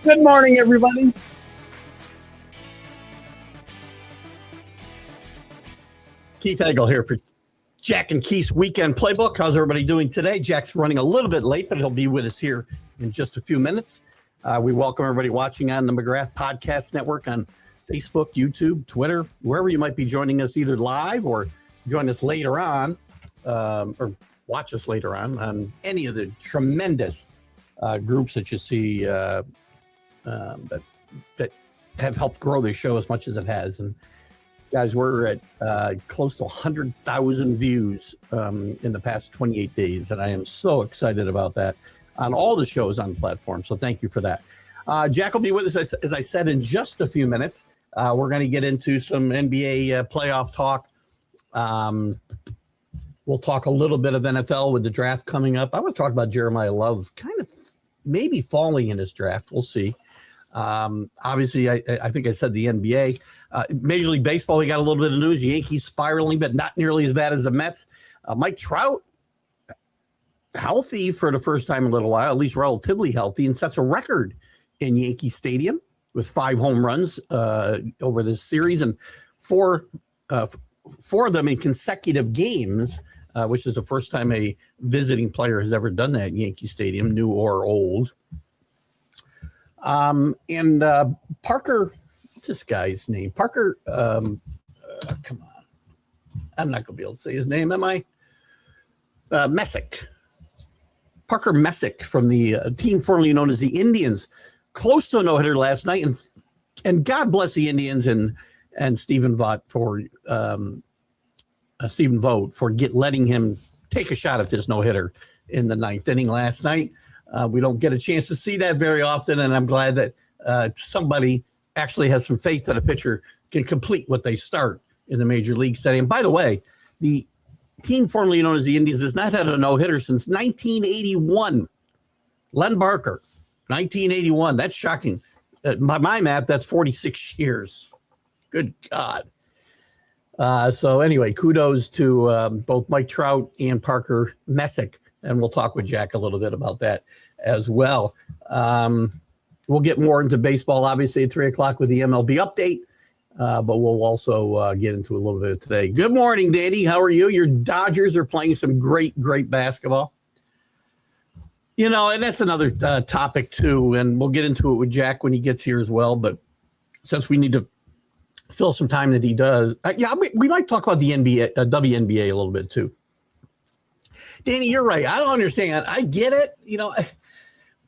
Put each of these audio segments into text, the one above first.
Good morning, everybody. Keith Engle here for Jack and Keith's Weekend Playbook. How's everybody doing today? Jack's running a little bit late, but he'll be with us here in just a few minutes. We welcome everybody watching on the McGrath Podcast Network on Facebook, YouTube, Twitter, wherever you might be joining us either live or join us later on or watch us later on any of the tremendous groups that you see that have helped grow this show as much as it has. And guys, we're at close to 100,000 views in the past 28 days, and I am so excited about that on all the shows on the platform. So thank you for that. Jack will be with us, as I said, in just a few minutes. We're going to get into some NBA playoff talk. We'll talk a little bit of NFL with the draft coming up. I want to talk about Jeremiah Love kind of maybe falling in this draft. We'll see. Obviously, I think I said the NBA. Major League Baseball, we got a little bit of news. Yankees spiraling, but not nearly as bad as the Mets. Mike Trout, healthy for the first time in a little while, at least relatively healthy, and sets a record in Yankee Stadium with 5 home runs over this series, and four of them in consecutive games, which is the first time a visiting player has ever done that in Yankee Stadium, new or old. And Parker, what's this guy's name? Parker, come on. I'm not going to be able to say his name, am I? Messick. Parker Messick from the team formerly known as the Indians. Close to a no-hitter last night. And God bless the Indians and Stephen Vogt for letting him take a shot at this no-hitter in the 9th inning last night. We don't get a chance to see that very often, and I'm glad that somebody actually has some faith that a pitcher can complete what they start in the Major League setting. By the way, the team formerly known as the Indians has not had a no-hitter since 1981. Len Barker, 1981. That's shocking. By my math, that's 46 years. Good God. So anyway, kudos to both Mike Trout and Parker Messick. And we'll talk with Jack a little bit about that as well. We'll get more into baseball, obviously, at 3 o'clock with the MLB update. But we'll also get into a little bit of today. Good morning, Danny. How are you? Your Dodgers are playing some great basketball. You know, and that's another topic, too. And we'll get into it with Jack when he gets here as well. But since we need to fill some time that he does, we might talk about the NBA, WNBA a little bit, too. Danny, you're right. I don't understand. I get it. You know,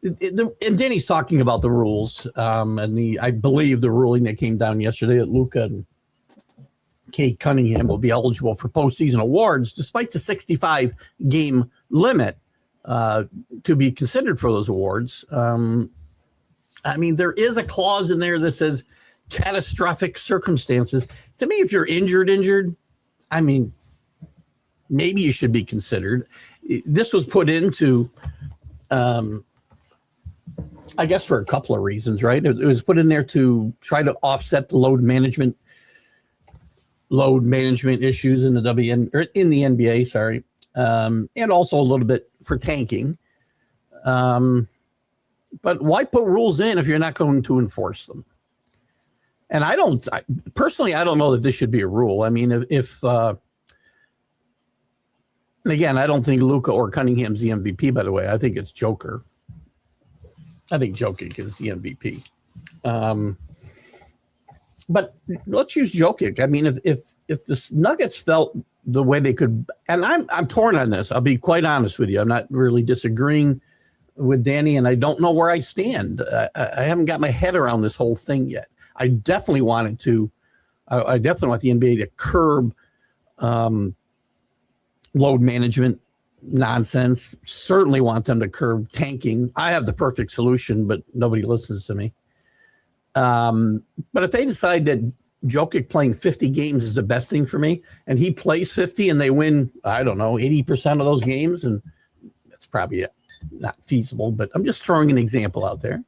and Danny's talking about the rules. And I believe the ruling that came down yesterday that Luka and Kate Cunningham will be eligible for postseason awards, despite the 65-game limit to be considered for those awards. I mean, there is a clause in there that says catastrophic circumstances. To me, if you're injured, I mean, maybe you should be considered. This was put into, I guess, for a couple of reasons, right? It was put in there to try to offset the load management issues in the in the NBA, sorry, and also a little bit for tanking. But why put rules in if you're not going to enforce them? And personally, I don't know that this should be a rule. I mean, if again, I don't think Luka or Cunningham's the MVP, by the way. I think it's Joker. I think Jokic is the MVP. But let's use Jokic. I mean, if the Nuggets felt the way they could, and I'm torn on this. I'll be quite honest with you. I'm not really disagreeing with Danny, and I don't know where I stand. I haven't got my head around this whole thing yet. I definitely want the NBA to curb load management nonsense. Certainly want them to curb tanking. I have the perfect solution, but nobody listens to me. But if they decide that Jokic playing 50 games is the best thing for me, and he plays 50 and they win, I don't know, 80% of those games, and that's probably not feasible, but I'm just throwing an example out there.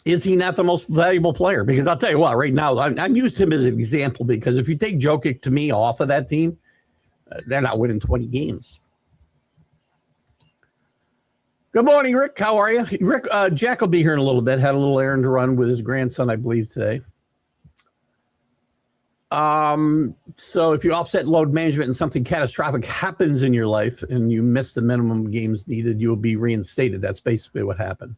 Is he not the most valuable player? Because I'll tell you what, right now, I'm used him as an example because if you take Jokic to me off of that team, they're not winning 20 games. Good morning, Rick. How are you? Rick, Jack will be here in a little bit. Had a little errand to run with his grandson, I believe, today. So if you offset load management and something catastrophic happens in your life and you miss the minimum games needed, you will be reinstated. That's basically what happened.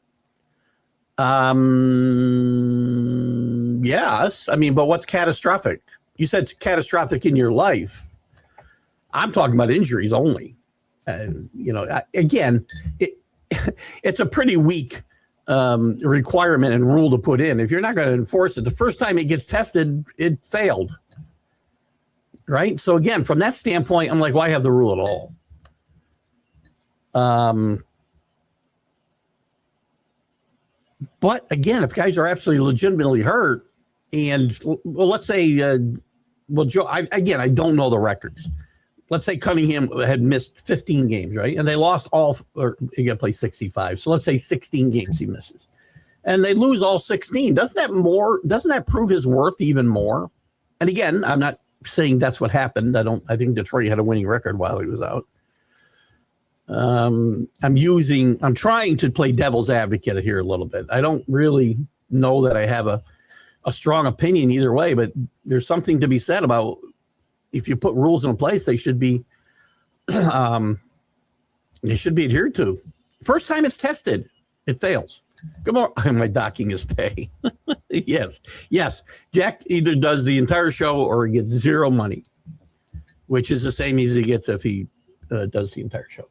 Yes. I mean, but what's catastrophic? You said it's catastrophic in your life. I'm talking about injuries only. Again, it's a pretty weak requirement and rule to put in. If you're not going to enforce it, the first time it gets tested, it failed. Right? So again, from that standpoint, I'm like, why have the rule at all? But again, if guys are absolutely legitimately hurt, and well, let's say, Joe, I don't know the records. Let's say Cunningham had missed 15 games, right? And they lost all, or he got to play 65. So let's say 16 games he misses. And they lose all 16. Doesn't that prove his worth even more? And again, I'm not saying that's what happened. I think Detroit had a winning record while he was out. I'm trying to play devil's advocate here a little bit. I don't really know that I have a strong opinion either way, but there's something to be said about if you put rules in place, they should be adhered to. First time it's tested, it fails. Good morning. My docking is pay. Yes. Jack either does the entire show or he gets zero money, which is the same as he gets if he does the entire show.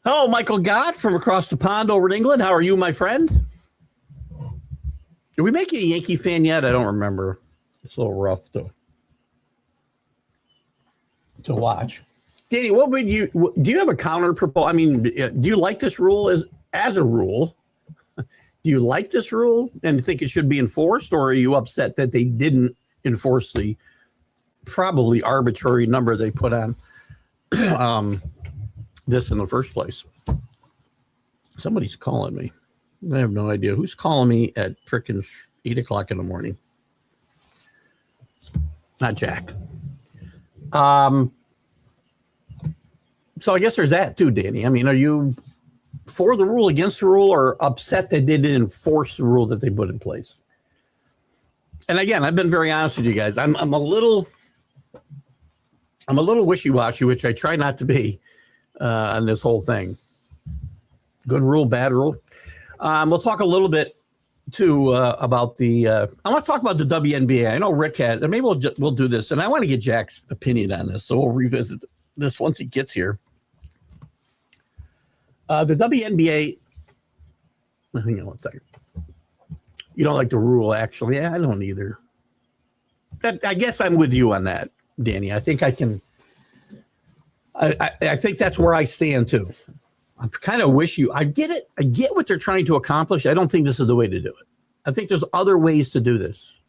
Hello, Michael Gott from across the pond over in England. How are you, my friend? Did we make you a Yankee fan yet? I don't remember. It's a little rough to watch. Danny, do you have a counter proposal? I mean, do you like this rule as a rule? Do you like this rule and think it should be enforced, or are you upset that they didn't enforce the probably arbitrary number they put on this in the first place? Somebody's calling me. I have no idea who's calling me at frickin' 8 o'clock in the morning. Not Jack. So I guess there's that too, Danny. I mean, are you for the rule, against the rule, or upset that they didn't enforce the rule that they put in place? And again, I've been very honest with you guys. I'm a little wishy-washy, which I try not to be on this whole thing. Good rule, bad rule. We'll talk a little bit too about the. I want to talk about the WNBA. I know Rick had, and maybe we'll do this, and I want to get Jack's opinion on this. So we'll revisit this once he gets here. The WNBA. Hang on one second. You don't like the rule, actually? Yeah, I don't either. I guess I'm with you on that, Danny. I think I can. I think that's where I stand too. I kind of wish I get it. I get what they're trying to accomplish. I don't think this is the way to do it. I think there's other ways to do this.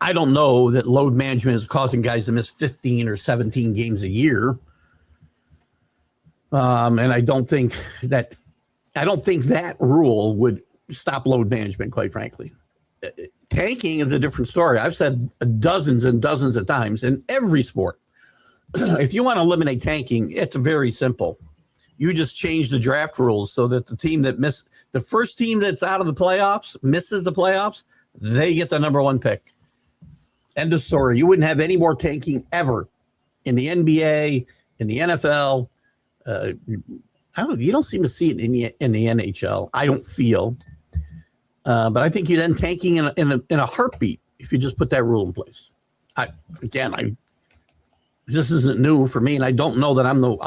I don't know that load management is causing guys to miss 15 or 17 games a year. And I don't think that rule would stop load management, quite frankly. Tanking is a different story. I've said dozens and dozens of times in every sport. If you want to eliminate tanking, it's very simple. You just change the draft rules so that the first team that's out of the playoffs, misses the playoffs, they get the number one pick. End of story. You wouldn't have any more tanking ever in the NBA, in the NFL. You don't seem to see it in the NHL. I don't feel. But I think you'd end tanking in a heartbeat if you just put that rule in place. This isn't new for me, and I don't know that I'm not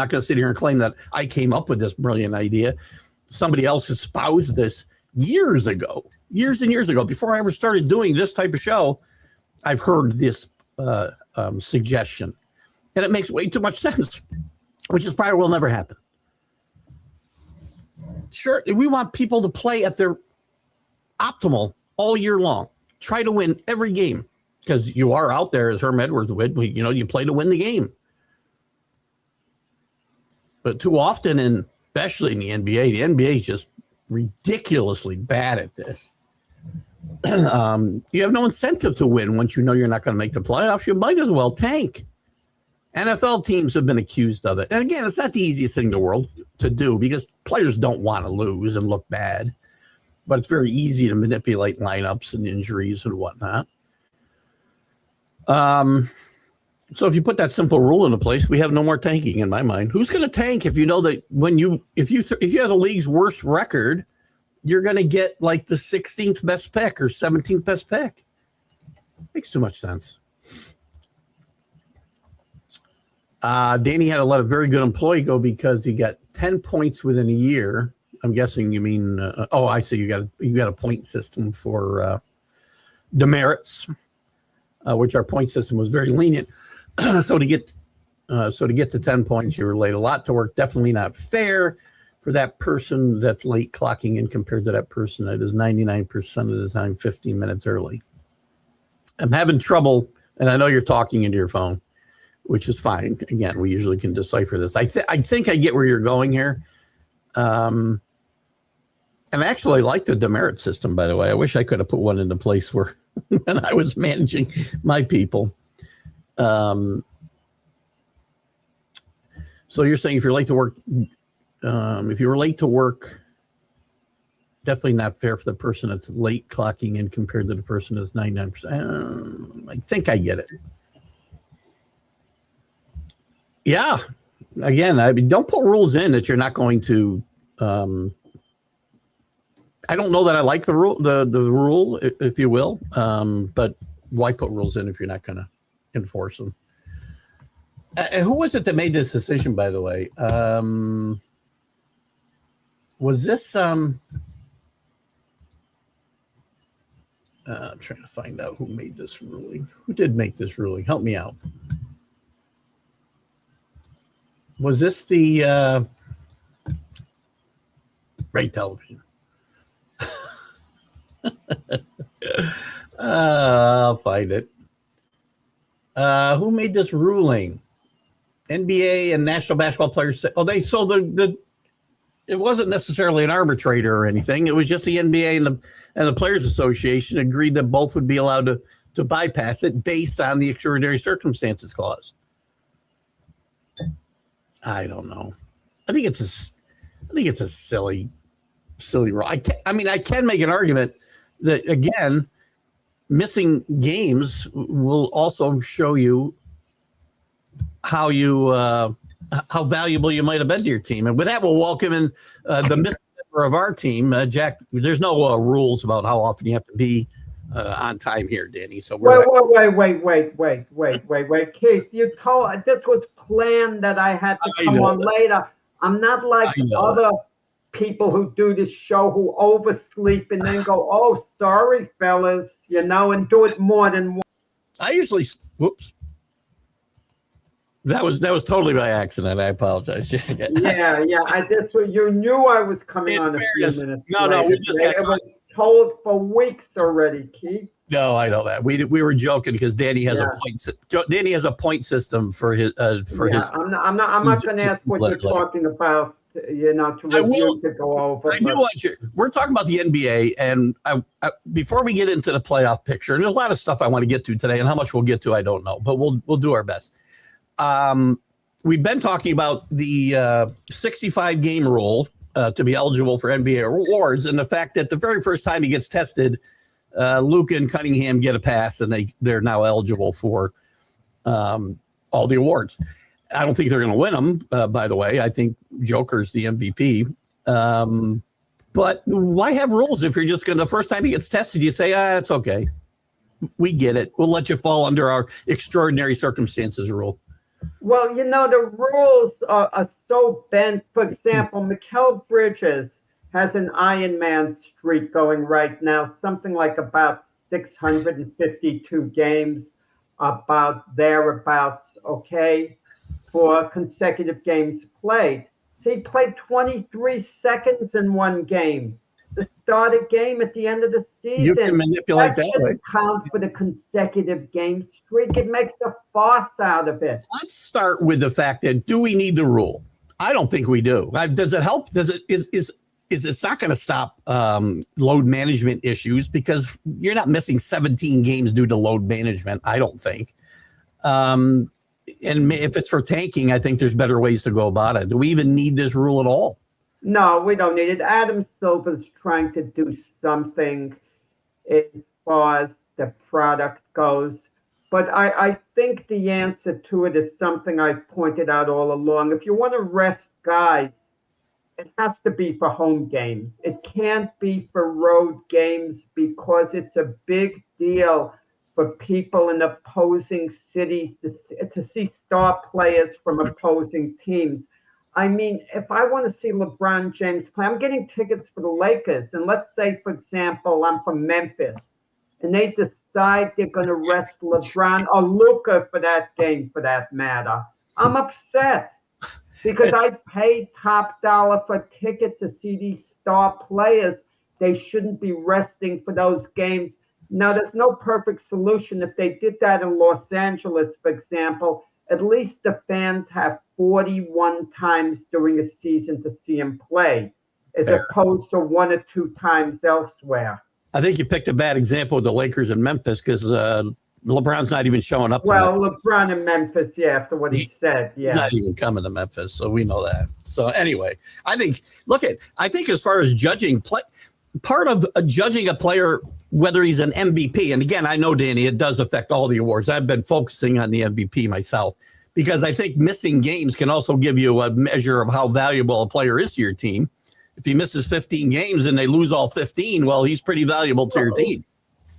going to sit here and claim that I came up with this brilliant idea. Somebody else espoused this years and years ago. Before I ever started doing this type of show, I've heard this suggestion, and it makes way too much sense, which is probably will never happen. Sure, we want people to play at their optimal all year long. Try to win every game. Because you are out there, as Herm Edwards would, you play to win the game. But too often, especially in the NBA is just ridiculously bad at this. You have no incentive to win once you know you're not going to make the playoffs. You might as well tank. NFL teams have been accused of it. And again, it's not the easiest thing in the world to do because players don't want to lose and look bad. But it's very easy to manipulate lineups and injuries and whatnot. So if you put that simple rule into place, we have no more tanking in my mind. Who's going to tank if you know that if you have the league's worst record, you're going to get like the 16th best pick or 17th best pick? Makes too much sense. Danny had to let a very good employee go because he got 10 points within a year. I'm guessing you mean, I see you got a point system for demerits, which our point system was very lenient. So to get to 10 points, you were late a lot to work. Definitely not fair for that person that's late clocking in compared to that person that is 99% of the time 15 minutes early. I'm having trouble, and I know you're talking into your phone, which is fine. Again, we usually can decipher this. I think I get where you're going here. And I actually like the demerit system, by the way. I wish I could have put one into place where when I was managing my people. So you're saying if you're late to work, if you were late to work, definitely not fair for the person that's late clocking in compared to the person that's 99%. I think I get it. Yeah. Again, I mean, don't put rules in that you're not going to. I don't know that I like the rule, the rule, if you will. But why put rules in if you're not going to enforce them? Who was it that made this decision, by the way? Was this? I'm trying to find out who made this ruling. Who did make this ruling? Help me out. Was this the Ray Television? I'll find it. Who made this ruling? NBA and National Basketball Players. It wasn't necessarily an arbitrator or anything. It was just the NBA and the Players Association agreed that both would be allowed to bypass it based on the extraordinary circumstances clause. I don't know. I think it's a silly rule. I can make an argument that, again, missing games will also show you how valuable you might have been to your team. And with that, we'll welcome in the missing member of our team, Jack. There's no rules about how often you have to be on time here, Danny. So wait, Keith. You told this was planned that I had to come on later. I'm not like other people who do this show who oversleep and then go, "Oh, sorry, fellas," and do it more than once. I usually, whoops. That was totally by accident. I apologize. Yeah. I just you knew I was coming on a few minutes. No, we just got told for weeks already, Keith. No, I know that. We were joking because Danny has a point system for his his. I'm not going to ask what you're talking about. To go over. We're talking about the NBA, and before we get into the playoff picture, and there's a lot of stuff I want to get to today, and how much we'll get to, I don't know, but we'll do our best. We've been talking about the 65 game rule to be eligible for NBA awards, and the fact that the very first time he gets tested, Luka and Cunningham get a pass, and they're now eligible for all the awards. I don't think they're going to win them, by the way. I think Joker's the MVP. But why have rules if you're just going to, the first time he gets tested, you say, it's okay. We get it. We'll let you fall under our extraordinary circumstances rule. Well, the rules are so bent. For example, Mikal Bridges has an Ironman streak going right now, something like about 652 games, about thereabouts, okay, for consecutive games played. So he played 23 seconds in one game. The start of game at the end of the season. You can manipulate that way. Count for the consecutive game streak. It makes a farce out of it. Let's start with the fact that, do we need the rule? I don't think we do. Does it help? It's not going to stop load management issues because you're not missing 17 games due to load management, I don't think. And if it's for tanking, I think there's better ways to go about it. Do we even need this rule at all? No, we don't need it. Adam Silver's trying to do something as far as the product goes. But I think the answer to it is something I've pointed out all along. If you want to rest guys, it has to be for home games. It can't be for road games because it's a big deal for people in opposing cities to see star players from opposing teams. I mean, if I want to see LeBron James play, I'm getting tickets for the Lakers. And let's say, for example, I'm from Memphis and they decide they're going to rest LeBron or Luka for that game, for that matter. I'm upset because I paid top dollar for tickets to see these star players. They shouldn't be resting for those games. Now, there's no perfect solution. If they did that in Los Angeles, for example, at least the fans have 41 times during a season to see him play, as opposed to 1 or 2 times elsewhere. I think you picked a bad example with the Lakers in Memphis because LeBron's not even showing up. Well, LeBron in Memphis, yeah, after what he said, yeah. He's not even coming to Memphis, so we know that. So anyway, I think as far as judging part of judging a player, whether he's an MVP, and again, I know, Danny, it does affect all the awards. I've been focusing on the MVP myself because I think missing games can also give you a measure of how valuable a player is to your team. If he misses 15 games and they lose all 15, well, he's pretty valuable to your team.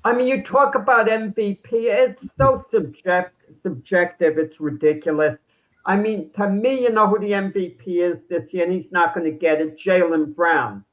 I mean, you talk about MVP, it's so subjective, it's ridiculous. I mean, to me, you know who the MVP is this year, and he's not going to get it, Jaylen Brown.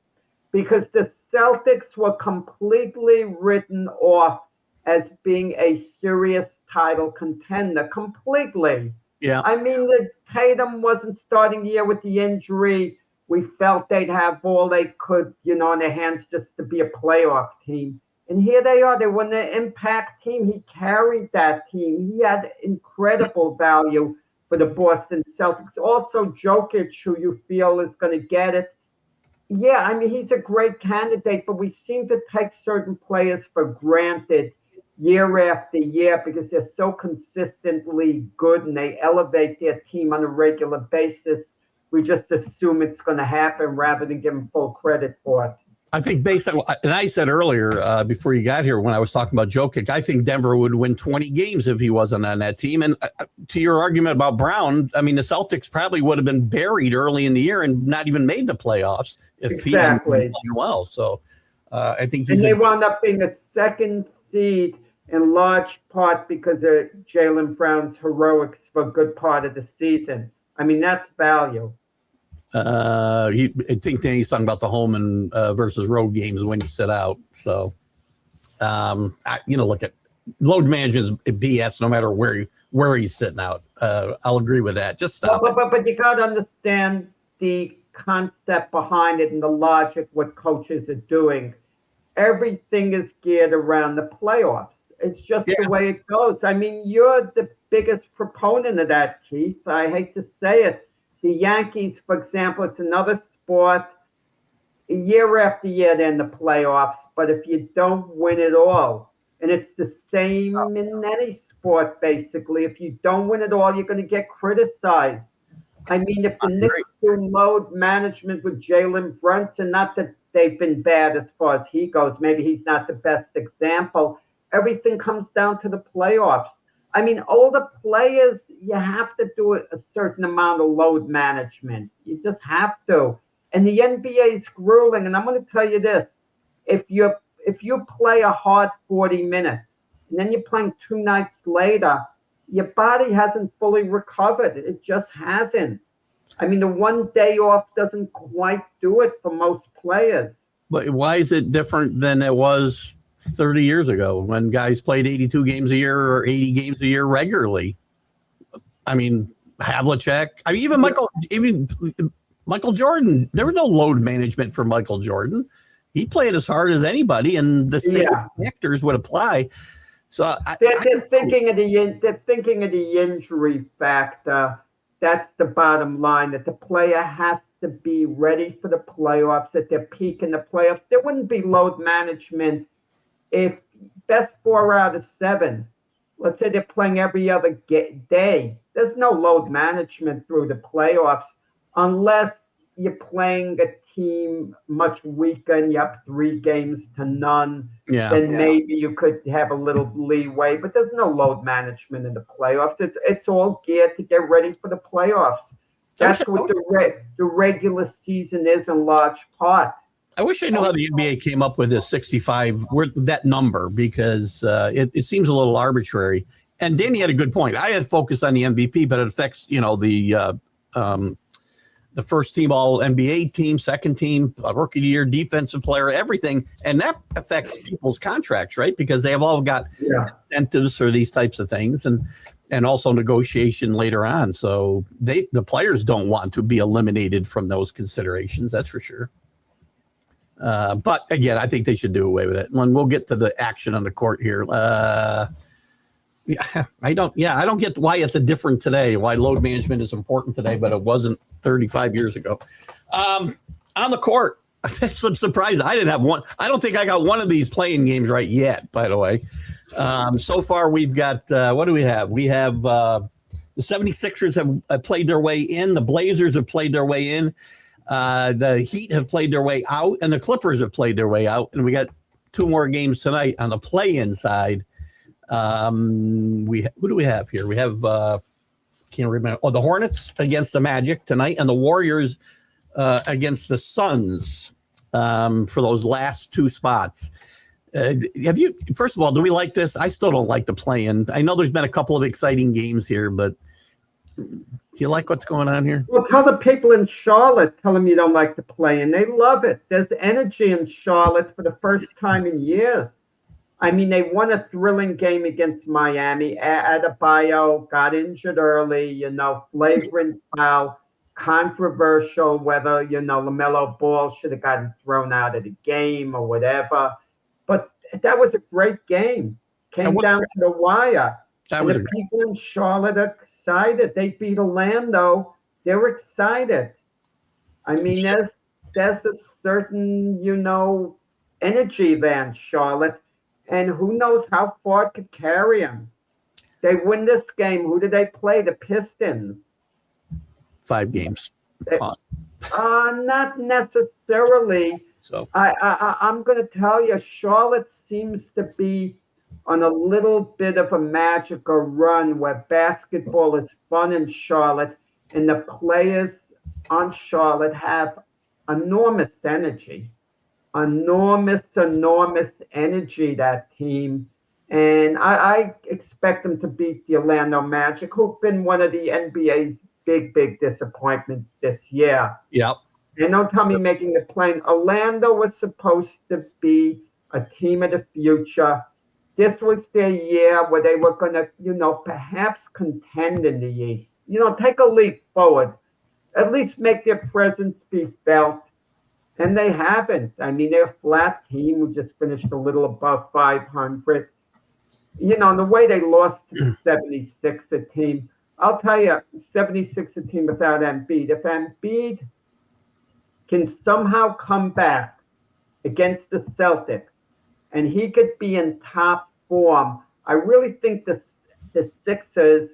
Because the Celtics were completely written off as being a serious title contender, completely. Yeah. I mean, the Tatum wasn't starting the year with the injury. We felt they'd have all they could, in their hands just to be a playoff team. And here they are. They won the impact team. He carried that team. He had incredible value for the Boston Celtics. Also, Jokic, who you feel is going to get it. Yeah, I mean, he's a great candidate, but we seem to take certain players for granted year after year because they're so consistently good and they elevate their team on a regular basis. We just assume it's going to happen rather than give them full credit for it. I think based on, and I said earlier before you got here when I was talking about Jokic, I think Denver would win 20 games if he wasn't on that team. And to your argument about Brown, I mean, the Celtics probably would have been buried early in the year and not even made the playoffs if he hadn't been playing well. So I think they wound up being a second seed in large part because of Jaylen Brown's heroics for a good part of the season. I mean, that's value. I think Danny's talking about the home and versus road games when you sit out. So, look at load management is BS no matter where he's sitting out. I'll agree with that. Just stop it. But you got to understand the concept behind it and the logic, what coaches are doing. Everything is geared around the playoffs. It's just the way it goes. I mean, you're the biggest proponent of that, Keith. I hate to say it. The Yankees, for example, it's another sport. Year after year, they're in the playoffs. But if you don't win it all, and it's the same in any sport, basically, if you don't win it all, you're going to get criticized. I mean, if the Knicks do load management with Jalen Brunson, not that they've been bad as far as he goes, maybe he's not the best example. Everything comes down to the playoffs. I mean, all the players, you have to do a certain amount of load management. You just have to. And the NBA is grueling. And I'm going to tell you this. If you play a hard 40 minutes and then you're playing 2 nights later, your body hasn't fully recovered. It just hasn't. I mean, the one day off doesn't quite do it for most players. But why is it different than it was 30 years ago when guys played 82 games a year or 80 games a year regularly? I mean, Havlicek, even Michael Jordan, there was no load management for Michael Jordan. He played as hard as anybody, and the same factors would apply. So they're thinking of the injury factor. That's the bottom line, that the player has to be ready for the playoffs, at their peak in the playoffs. There wouldn't be load management if best 4 out of 7. let's say they're playing every other day. There's no load management through the playoffs unless you're playing a team much weaker and you're up 3 games to none. Then maybe you could have a little leeway, but there's no load management in the playoffs. It's all geared to get ready for the playoffs. That's what the regular season is in large part. I wish I knew how the NBA came up with this 65, that number, because it seems a little arbitrary. And Danny had a good point. I had focused on the MVP, but it affects, the first team all NBA team, second team, rookie of the year, defensive player, everything. And that affects people's contracts, right? Because they have all got incentives for these types of things and also negotiation later on. So the players don't want to be eliminated from those considerations. That's for sure. But again, I think they should do away with it. When we'll get to the action on the court here. I don't get why it's a different today, why load management is important today, but it wasn't 35 years ago. On the court, I'm surprised I didn't have one. I don't think I got one of these playing games right yet, by the way. So far, we've got, what do we have? We have the 76ers have played their way in. The Blazers have played their way in. The Heat have played their way out, and the Clippers have played their way out. And we got 2 more games tonight on the play-in side. Who do we have here? We have can't remember. Oh, the Hornets against the Magic tonight, and the Warriors against the Suns for those last 2 spots. First of all, do we like this? I still don't like the play-in. I know there's been a couple of exciting games here, but do you like what's going on here? Well, tell the people in Charlotte, tell them you don't like the play-in. They love it. There's energy in Charlotte for the first time in years. I mean, they won a thrilling game against Miami. Adebayo got injured early, flagrant foul, controversial whether, LaMelo Ball should have gotten thrown out of the game or whatever. But that was a great game. Came down to the wire. And the people in Charlotte are excited. They beat Orlando. They're excited. I mean, there's a certain, energy there in Charlotte. And who knows how far it could carry them. They win this game. Who do they play? The Pistons. 5 games. Not necessarily. So I'm going to tell you, Charlotte seems to be on a little bit of a magical run where basketball is fun in Charlotte, and the players on Charlotte have enormous energy. Enormous energy, that team. And I expect them to beat the Orlando Magic, who've been one of the NBA's big disappointments this year. Yep. And don't tell me making the play. Orlando was supposed to be a team of the future. This was their year where they were going to, perhaps contend in the East. Take a leap forward. At least make their presence be felt. And they haven't. I mean, they're a flat team who just finished a little above 500. The way they lost to 76 a team, I'll tell you, 76 a team without Embiid. If Embiid can somehow come back against the Celtics and he could be in top form, I really think the Sixers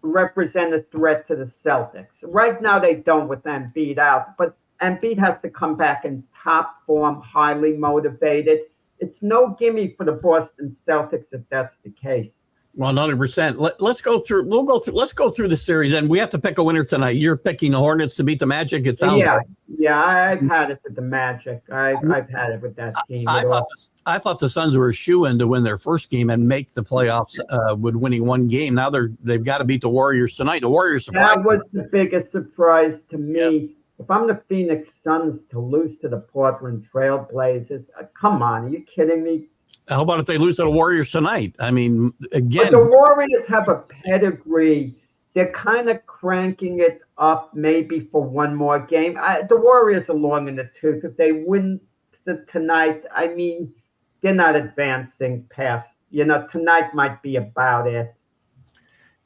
represent a threat to the Celtics. Right now they don't with Embiid out, but Embiid has to come back in top form, highly motivated. It's no gimme for the Boston Celtics if that's the case. 100%. Let's go through. Let's go through the series, and we have to pick a winner tonight. You're picking the Hornets to beat the Magic. It sounds like. Yeah. I've had it with the Magic. I've had it with that team. I thought the Suns were a shoo-in to win their first game and make the playoffs with winning 1 game. Now they've got to beat the Warriors tonight. The Warriors. That was the biggest surprise to me. Yep. If I'm the Phoenix Suns to lose to the Portland Trail Blazers, come on, are you kidding me? How about if they lose to the Warriors tonight? I mean, again. But the Warriors have a pedigree. They're kind of cranking it up maybe for 1 more game. The Warriors are long in the tooth. If they win tonight, I mean, they're not advancing past. Tonight might be about it.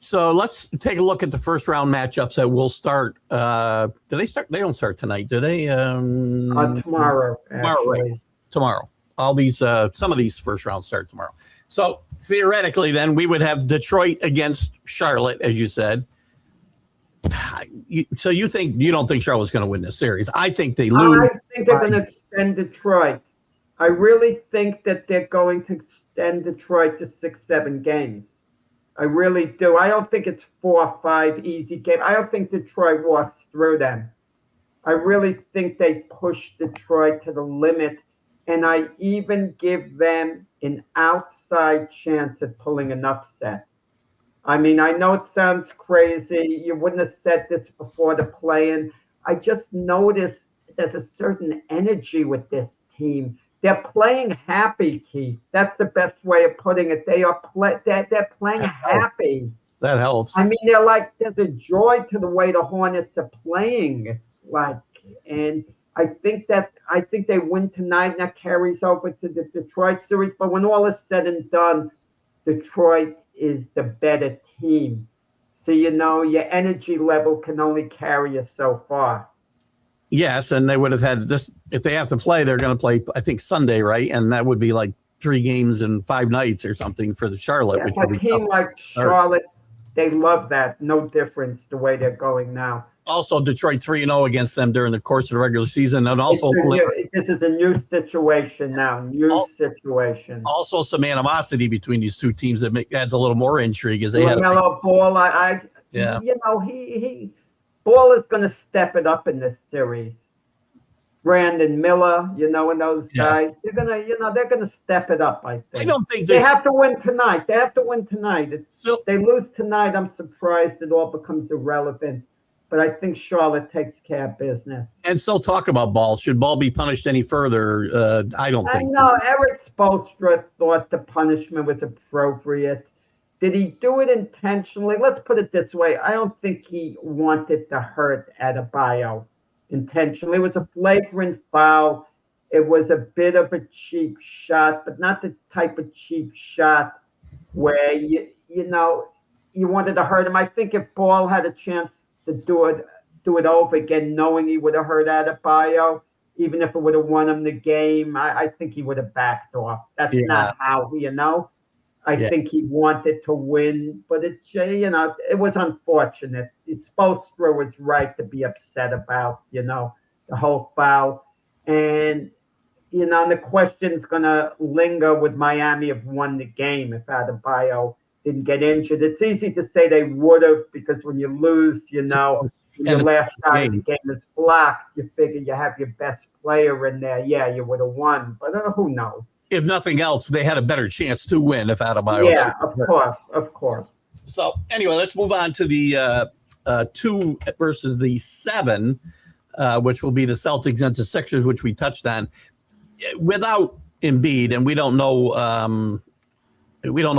So let's take a look at the first round matchups that will start. Do they start? They don't start tonight, do they? Tomorrow. Tomorrow, right? Tomorrow. all these some of these first round start tomorrow. So theoretically, then we would have Detroit against Charlotte, as you said. So you don't think Charlotte's going to win this series? I think they lose. I think they're going to extend Detroit. I really think that they're going to extend Detroit to 6-7 games. I really do. I don't think it's 4 or 5 easy games. I don't think Detroit walks through them. I really think they push Detroit to the limit, and I even give them an outside chance at pulling an upset. I mean, I know it sounds crazy. You wouldn't have said this before the play-in. I just noticed there's a certain energy with this team. They're playing happy, Keith. That's the best way of putting it. They're playing happy. That helps. I mean, there's a joy to the way the Hornets are playing. It's like, and I think they win tonight, and that carries over to the Detroit series. But when all is said and done, Detroit is the better team. So, your energy level can only carry you so far. Yes, and they would have had this. If they have to play, they're going to play, I think, Sunday, right? And that would be like 3 games in 5 nights or something for the Charlotte. Yeah, a team like Charlotte, they love that. No difference the way they're going now. Also, Detroit 3-0 against them during the course of the regular season. And also, this is a new situation now. Situation. Also, some animosity between these two teams that adds a little more intrigue. As they had Ball, Ball is going to step it up in this series. Brandon Miller, and those guys, they're gonna step it up. I think. I don't think they have to win tonight. If they lose tonight, I'm surprised it all becomes irrelevant. But I think Charlotte takes care of business. And so, talk about Ball. Should Ball be punished any further? I don't think. No, Eric Spoelstra thought the punishment was appropriate. Did he do it intentionally? Let's put it this way. I don't think he wanted to hurt Adebayo intentionally. It was a flagrant foul. It was a bit of a cheap shot, but not the type of cheap shot where you wanted to hurt him. I think if Ball had a chance to do it over again, knowing he would have hurt Adebayo, even if it would have won him the game, I think he would have backed off. That's not how, I think he wanted to win, but it was unfortunate. Spoelstra was right to be upset about, the whole foul. And, the question's going to linger with Miami have won the game if Adebayo didn't get injured. It's easy to say they would have, because when you lose, your last shot of the game is blocked, you figure you have your best player in there. Yeah, you would have won, but who knows? If nothing else, they had a better chance to win if Adebayo. Yeah, of course. So anyway, let's move on to the 2 versus the 7, which will be the Celtics and the Sixers, which we touched on. Without Embiid, and we don't know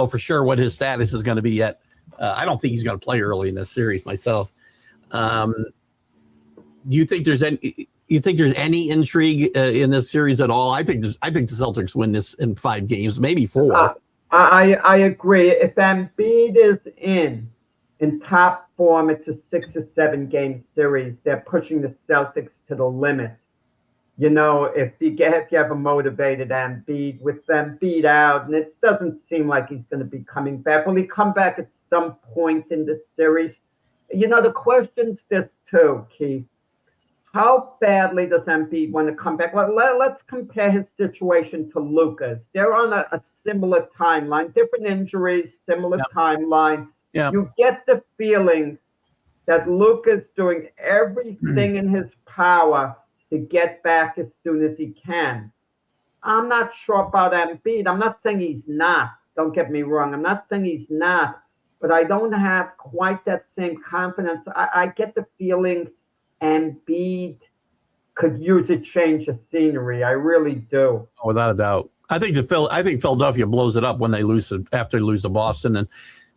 for sure what his status is going to be yet. I don't think he's going to play early in this series myself. Do you think there's any intrigue in this series at all? I think the Celtics win this in 5 games, maybe 4. I agree. If Embiid is in top form, it's a 6 or 7 game series. They're pushing the Celtics to the limit. If you have a motivated Embiid, with Embiid out, and it doesn't seem like he's going to be coming back. Will he come back at some point in this series? The question's this too, Keith. How badly does Embiid want to come back? Let's compare his situation to Luka's. They're on a similar timeline, different injuries, similar timeline. Yeah. You get the feeling that Luka's doing everything in his power to get back as soon as he can. I'm not sure about Embiid. I'm not saying he's not. Don't get me wrong. I'm not saying he's not, but I don't have quite that same confidence. I get the feeling Embiid could use a change of scenery. I really do. Oh, without a doubt. I think Philadelphia blows it up when they lose after they lose to Boston. And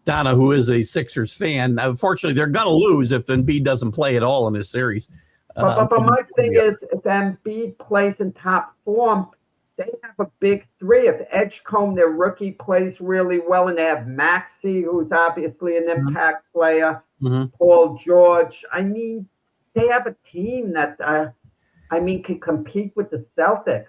Donna, who is a Sixers fan, unfortunately, they're going to lose if Embiid doesn't play at all in this series. But my thing is, if Embiid plays in top form, they have a big 3. If Edgecombe, their rookie, plays really well, and they have Maxey, who's obviously an impact player, Paul George. I mean, they have a team that, can compete with the Celtics.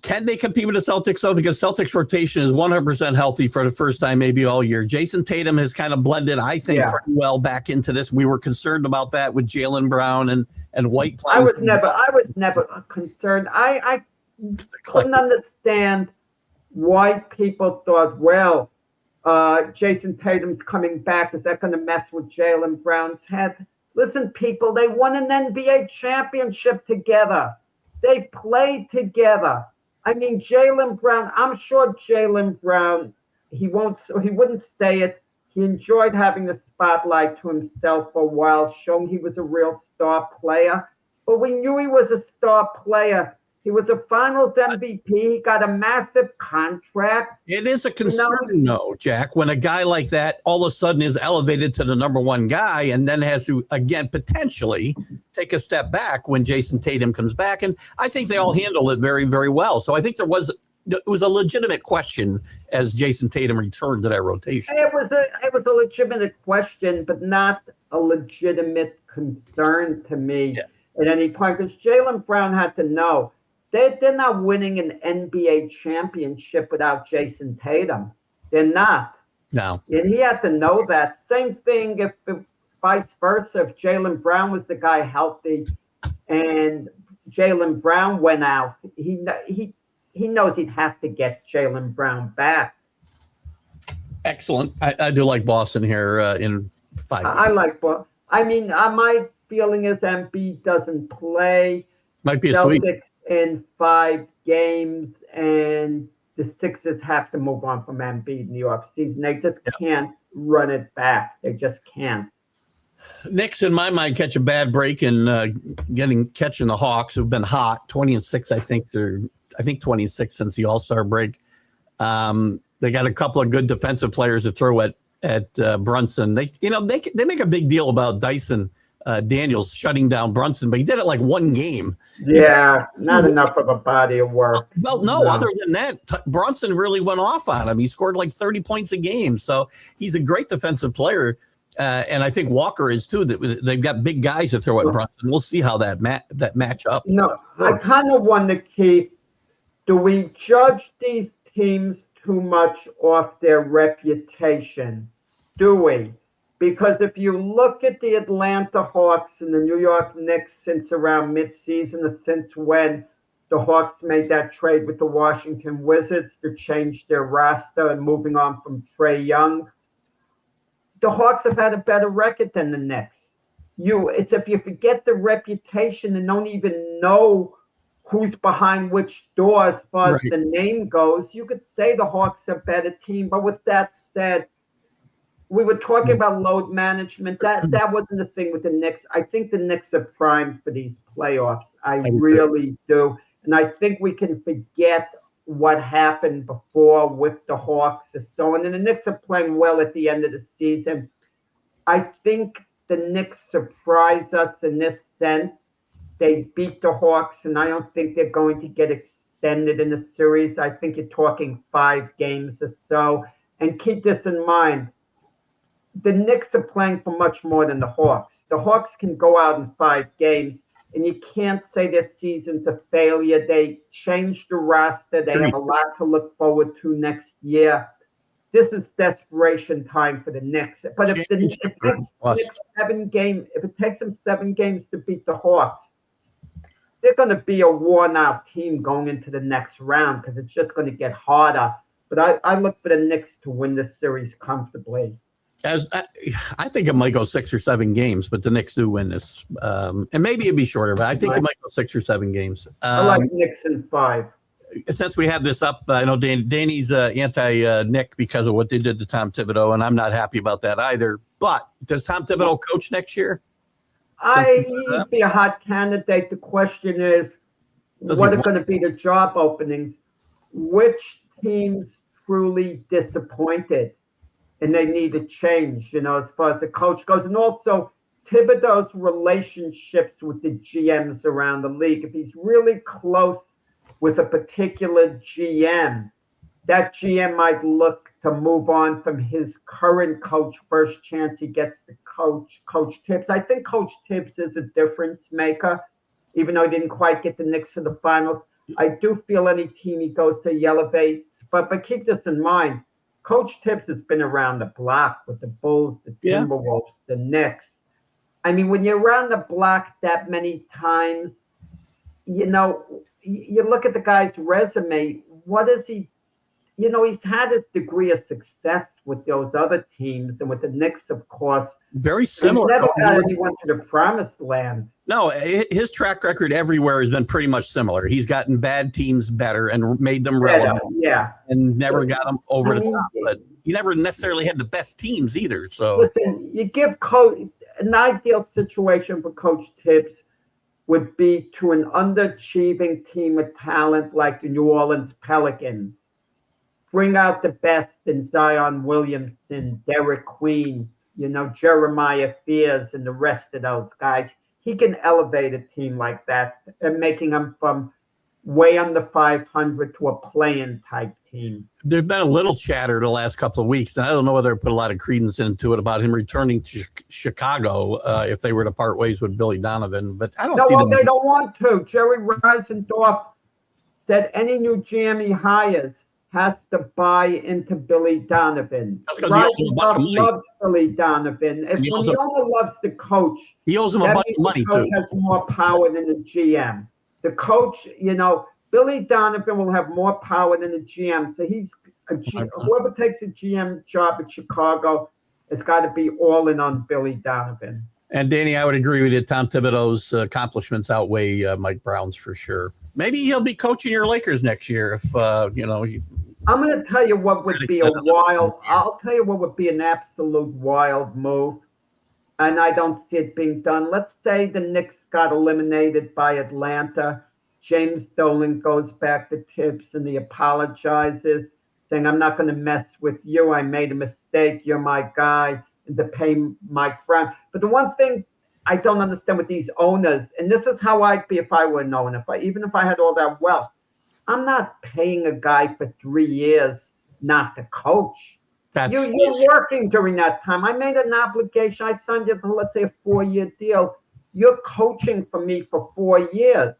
Can they compete with the Celtics, though? Because Celtics rotation is 100% healthy for the first time maybe all year. Jason Tatum has kind of blended, I think, pretty well back into this. We were concerned about that with Jaylen Brown and White playing. I was never concerned. I couldn't understand why people thought, well, Jason Tatum's coming back. Is that going to mess with Jaylen Brown's head? Listen, people, they won an NBA championship together. They played together. I mean, Jaylen Brown, I'm sure Jaylen Brown, he wouldn't say it. He enjoyed having the spotlight to himself for a while, showing he was a real star player. But we knew he was a star player. He was a Finals MVP. He got a massive contract. It is a concern, though, Jack, when a guy like that all of a sudden is elevated to the number one guy and then has to, again, potentially take a step back when Jason Tatum comes back. And I think they all handle it very, very well. So I think it was a legitimate question as Jason Tatum returned to that rotation. It was a legitimate question, but not a legitimate concern to me at any point, because Jaylen Brown had to know they're not winning an NBA championship without Jason Tatum. They're not. No. And he had to know that. Same thing if vice versa, if Jaylen Brown was the guy healthy and Jaylen Brown went out, he knows he'd have to get Jaylen Brown back. Excellent. I do like Boston here in 5 games. I like Boston. I mean, my feeling is Embiid doesn't play. Might be a Celtics sweep. In 5 games, and the Sixers have to move on from Embiid in the offseason. They just can't run it back. They just can't. Knicks, in my mind, catch a bad break in catching the Hawks, who've been hot, 20-6. I think 26 since the All-Star break. They got a couple of good defensive players to throw at Brunson. They make a big deal about Dyson Daniels shutting down Brunson, but he did it like one game. Yeah, not enough of a body of work. Well, no. Other than that, Brunson really went off on him. He scored like 30 points a game. So he's a great defensive player. And I think Walker is too. They've got big guys to throw at Brunson. We'll see how that match up. No, I kind of wonder, Keith, do we judge these teams too much off their reputation? Do we? Because if you look at the Atlanta Hawks and the New York Knicks since around midseason, or since when the Hawks made that trade with the Washington Wizards to change their roster and moving on from Trae Young, the Hawks have had a better record than the Knicks. It's if you forget the reputation and don't even know who's behind which door as far as the name goes, you could say the Hawks are a better team. But with that said, we were talking about load management. That wasn't the thing with the Knicks. I think the Knicks are primed for these playoffs. I really do. And I think we can forget what happened before with the Hawks and so on. And the Knicks are playing well at the end of the season. I think the Knicks surprised us in this sense. They beat the Hawks, and I don't think they're going to get extended in the series. I think you're talking 5 games or so. And keep this in mind. The Knicks are playing for much more than the Hawks. The Hawks can go out in 5 games, and you can't say their season's a failure. They changed the roster. They have a lot to look forward to next year. This is desperation time for the Knicks. But if it takes them 7 games to beat the Hawks, they're going to be a worn-out team going into the next round because it's just going to get harder. But I look for the Knicks to win this series comfortably. I think it might go 6 or 7 games, but the Knicks do win this. And maybe it'd be shorter, but I think it might go 6 or 7 games. I like Knicks in 5. Since we have this up, I know Danny's anti-Nick because of what they did to Tom Thibodeau, and I'm not happy about that either. But does Tom Thibodeau coach next year? He'd be a hot candidate. The question is, what are going to be the job openings? Which teams truly disappointed? And they need a change, as far as the coach goes. And also, Thibodeau's relationships with the GMs around the league. If he's really close with a particular GM, that GM might look to move on from his current coach first chance he gets to Coach Tibbs. I think Coach Tibbs is a difference maker, even though he didn't quite get the Knicks to the finals. I do feel any team he goes to, he elevates. But keep this in mind. Coach Tibbs has been around the block with the Bulls, the Yeah. Timberwolves, the Knicks. I mean, when you're around the block that many times, you look at the guy's resume. What is he? He's had his degree of success with those other teams and with the Knicks, of course. Very He's similar. never got anyone to the promised land. No, his track record everywhere has been pretty much similar. He's gotten bad teams better and made them relevant. Yeah. And never got them over the top. But he never necessarily had the best teams either. So listen, you give Coach an ideal situation for Coach Tibbs would be to an underachieving team of talent like the New Orleans Pelicans. Bring out the best in Zion Williamson, Derek Queen, Jeremiah Fears, and the rest of those guys. He can elevate a team like that and making them from way under 500 to a play-in type team. There's been a little chatter the last couple of weeks, and I don't know whether I put a lot of credence into it about him returning to Chicago if they were to part ways with Billy Donovan. But I don't see them. They don't want to. Jerry Reisendorf said any new GM he hires has to buy into Billy Donovan. That's because he owes him a bunch of money. Loves Billy Donovan. When the owner loves the coach, he owes him a bunch of money too. The coach has more power than the GM. The coach, Billy Donovan will have more power than the GM. So whoever takes a GM job at Chicago, it's got to be all in on Billy Donovan. And Danny, I would agree with you. Tom Thibodeau's accomplishments outweigh Mike Brown's for sure. Maybe he'll be coaching your Lakers next year if I'm going to tell you what would be I'll tell you what would be an absolute wild move, and I don't see it being done. Let's say the Knicks got eliminated by Atlanta. James Dolan goes back to Tibbs and he apologizes, saying, I'm not going to mess with you. I made a mistake. You're my guy. And to pay Mike Brown. But the one thing I don't understand with these owners, and this is how I'd be if I were an owner, even if I had all that wealth, I'm not paying a guy for 3 years not to coach. You're working during that time. I made an obligation. I signed you for, let's say, a 4-year deal. You're coaching for me for 4 years.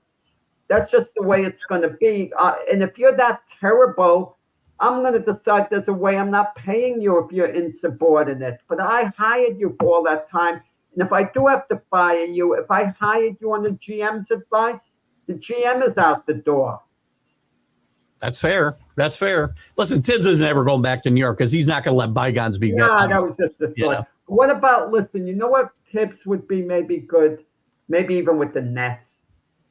That's just the way it's going to be. And if you're that terrible, I'm going to decide there's a way I'm not paying you if you're insubordinate. But I hired you for all that time. And if I do have to fire you, if I hired you on the GM's advice, the GM is out the door. That's fair. That's fair. Listen, Tibbs isn't ever going back to New York because he's not going to let bygones be. Yeah, that was just a thought. Yeah. What about, listen, you know what Tibbs would be maybe good? Maybe even with the Nets.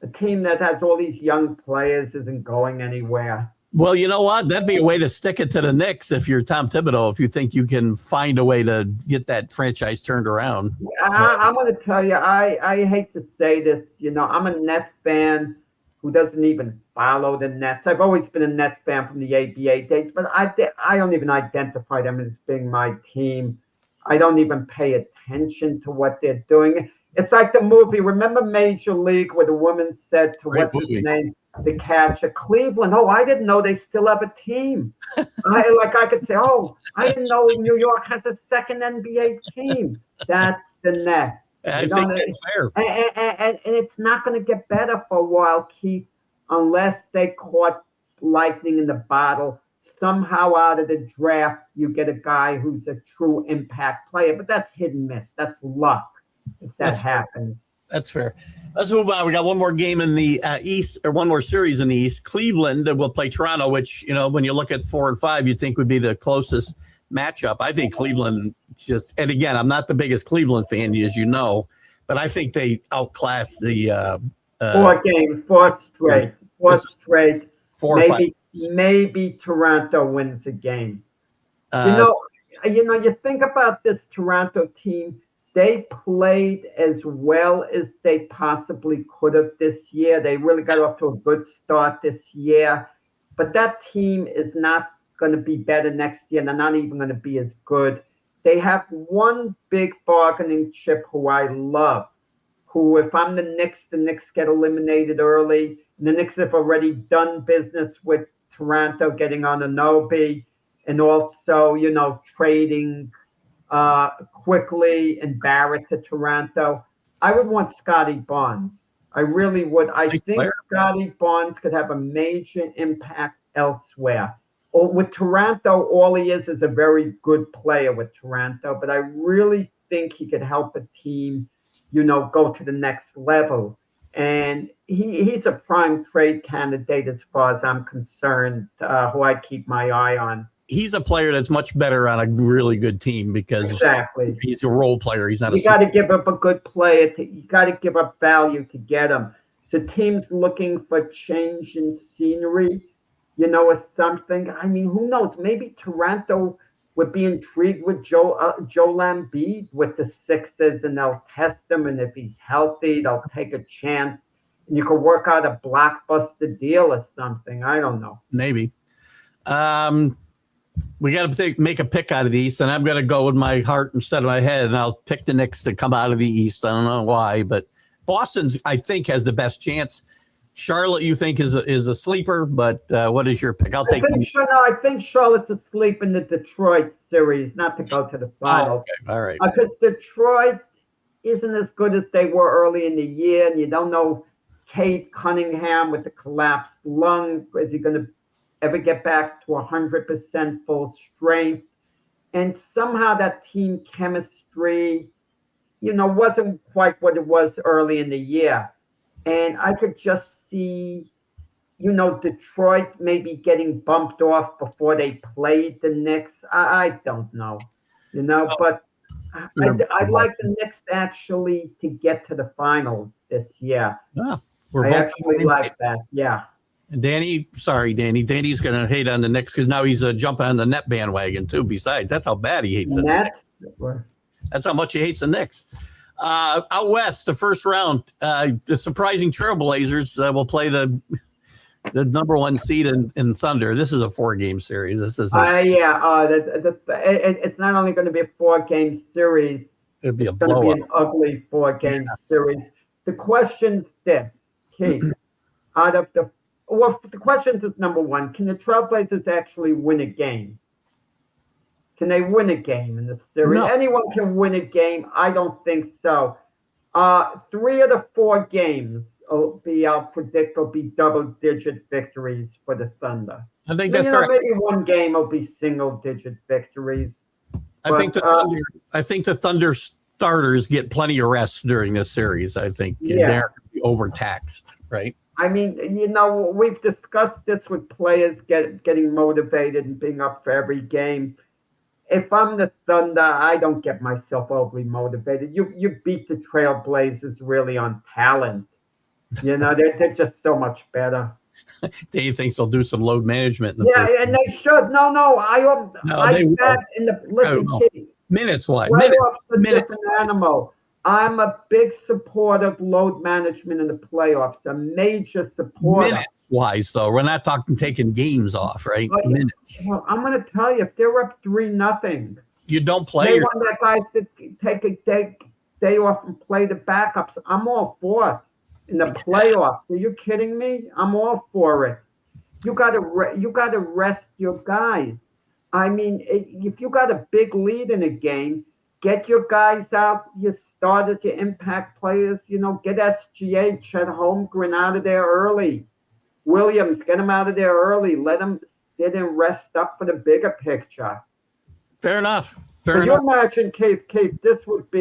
A team that has all these young players isn't going anywhere. Well, you know what? That'd be a way to stick it to the Knicks if you're Tom Thibodeau, if you think you can find a way to get that franchise turned around. I'm going to tell you, I hate to say this. I'm a Nets fan who doesn't even follow the Nets. I've always been a Nets fan from the ABA days, but I don't even identify them as being my team. I don't even pay attention to what they're doing. It's like the movie, remember Major League, where the woman said to what's his name, the catcher, Cleveland, oh, I didn't know they still have a team. I could say, oh, I didn't know New York has a second NBA team. That's the Nets. I think that's fair. And it's not going to get better for a while, Keith, unless they caught lightning in the bottle. Somehow out of the draft, you get a guy who's a true impact player. But that's hit and miss. That's luck if that happens. That's fair. Let's move on. We got one more game in the East, or one more series in the East. Cleveland will play Toronto, which, when you look at 4 and 5, you'd think would be the closest matchup. I think Cleveland and again, I'm not the biggest Cleveland fan, as you know, but I think they outclassed the 4 games, 4 straight. 4 or 5. Maybe Toronto wins a game. You think about this Toronto team. They played as well as they possibly could have this year. They really got off to a good start this year. But that team is not going to be better next year. They're not even going to be as good. They have one big bargaining chip who I love, who if I'm the Knicks get eliminated early. And the Knicks have already done business with Toronto, getting on Anunoby, and also, trading quickly and Barrett to Toronto. I would want Scotty Barnes. I really would. I Nice think player. Scotty Barnes could have a major impact elsewhere. Or with Toronto, all he is a very good player with Toronto, but I really think he could help a team, go to the next level. And he's a prime trade candidate as far as I'm concerned, who I keep my eye on. He's a player that's much better on a really good team because Exactly. he's a role player. He's not You got to give up a good player. You got to give up value to get him. So teams looking for change in scenery, or something. I mean, who knows? Maybe Toronto would be intrigued with Joel Embiid with the Sixers, and they'll test him, and if he's healthy, they'll take a chance, and you could work out a blockbuster deal or something. I don't know. Maybe. We got to make a pick out of the East, and I'm going to go with my heart instead of my head, and I'll pick the Knicks to come out of the East. I don't know why, but Boston's, I think, has the best chance. Charlotte, you think, is a sleeper, but what is your pick? I think Charlotte's asleep in the Detroit series, not to go to the finals. Oh, okay. All right. Because Detroit isn't as good as they were early in the year, and you don't know Kate Cunningham with the collapsed lung. Is he going to ever get back to 100% full strength? And somehow that team chemistry, wasn't quite what it was early in the year. And I could just see, Detroit maybe getting bumped off before they played the Knicks. I don't know, but I'd like the Knicks actually to get to the finals this year. Yeah, I actually like that. Yeah. Danny's going to hate on the Knicks because now he's jumping on the net bandwagon too. Besides, that's how bad he hates it. That's how much he hates the Knicks. Out west, the first round, the surprising Trailblazers will play the number one seed in Thunder. This is a 4-game series. This is it's not only going to be a 4-game series. It'd be it's going to be an ugly 4-game series. The question's this, Keith. The question is, number one, can the Trailblazers actually win a game? Can they win a game in the series? No. Anyone can win a game. I don't think so. 3 of the 4 games I'll predict will be double-digit victories for the Thunder. I think that's right. Maybe one game will be single-digit victories. I think the Thunder starters get plenty of rest during this series. I think they're overtaxed, right? I mean, we've discussed this with players getting motivated and being up for every game. If I'm the Thunder, I don't get myself overly motivated. You beat the Trailblazers really on talent. They're just so much better. Dave thinks they'll do some load management. And they should. No. Minutes-wise. Playoffs a different animal. I'm a big supporter of load management in the playoffs. A major supporter. Minutes-wise, though, we're not talking taking games off, right? Minutes. Well, I'm going to tell you, if they're up 3-0, you don't play. They want that guys to take a day off and play the backups. I'm all for it in the playoffs. Are you kidding me? I'm all for it. You got to rest your guys. I mean, if you got a big lead in a game, get your guys out, your starters, your impact players, get SGA, Chet Holmgren out of there early. Williams, get them out of there early. Let them sit and rest up for the bigger picture. Fair enough. Can you imagine, Keith, this would